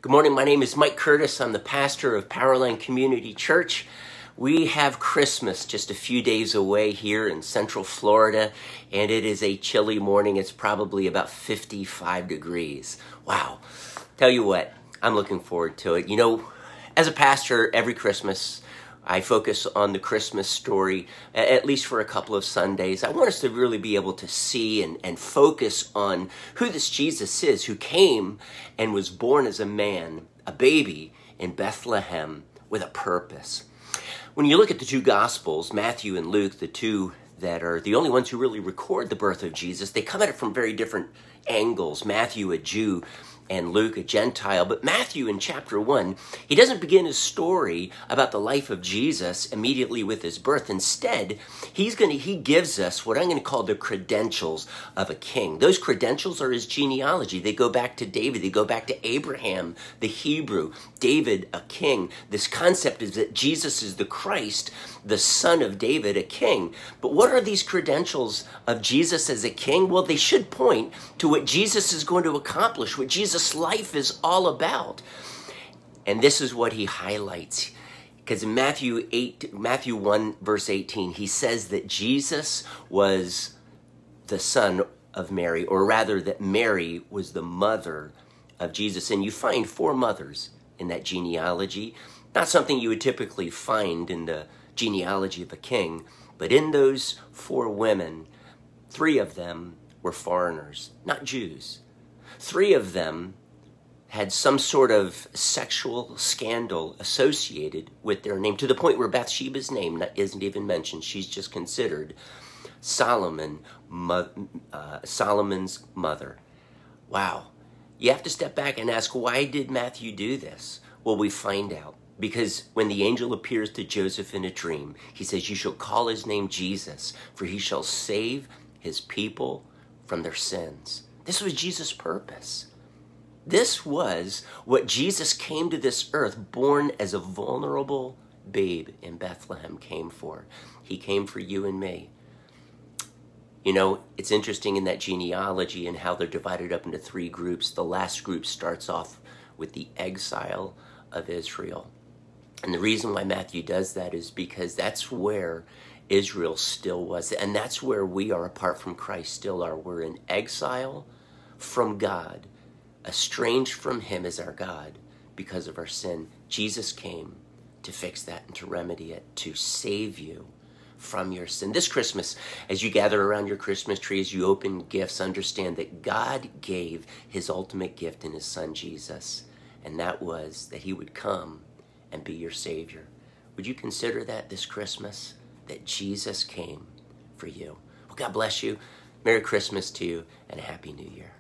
Good morning, my name is Mike Curtis. I'm the pastor of Powerline Community Church. We have Christmas just a few days away here in Central Florida, and it is a chilly morning. It's probably about 55 degrees. Wow. Tell you what, I'm looking forward to it. You know, as a pastor, every Christmas, I focus on the Christmas story, at least for a couple of Sundays. I want us to really be able to see and focus on who this Jesus is, who came and was born as a man, a baby in Bethlehem with a purpose. When you look at the two Gospels, Matthew and Luke, the two that are the only ones who really record the birth of Jesus, they come at it from very different angles. Matthew, a Jew, and Luke, a Gentile. But Matthew, in chapter 1, he doesn't begin his story about the life of Jesus immediately with his birth. Instead, he gives us what I'm going to call the credentials of a king. Those credentials are his genealogy. They go back to David. They go back to Abraham, the Hebrew. David, a king. This concept is that Jesus is the Christ, the son of David, a king. But what are these credentials of Jesus as a king? Well, they should point to what Jesus is going to accomplish, what Jesus' life is all about. And this is what he highlights. Because in Matthew 1, verse 18, he says that Jesus was the son of Mary, or rather that Mary was the mother of Jesus. And you find 4 mothers in that genealogy. Not something you would typically find in the genealogy of a king, but in those 4 women, 3 of them were foreigners, not Jews. 3 of them had some sort of sexual scandal associated with their name, to the point where Bathsheba's name isn't even mentioned. She's just considered Solomon's mother. Wow. You have to step back and ask, why did Matthew do this? Well, we find out. Because when the angel appears to Joseph in a dream, he says, "You shall call his name Jesus, for he shall save his people from their sins." This was Jesus' purpose. This was what Jesus came to this earth, born as a vulnerable babe in Bethlehem, came for. He came for you and me. You know, it's interesting in that genealogy and how they're divided up into 3 groups. The last group starts off with the exile of Israel. And the reason why Matthew does that is because that's where Israel still was. And that's where we are, apart from Christ, still are. We're in exile from God, estranged from him as our God because of our sin. Jesus came to fix that and to remedy it, to save you from your sin. This Christmas, as you gather around your Christmas tree, as you open gifts, understand that God gave his ultimate gift in his son Jesus. And that was that he would come and be your Savior. Would you consider that this Christmas, that Jesus came for you? Well, God bless you. Merry Christmas to you and a Happy New Year.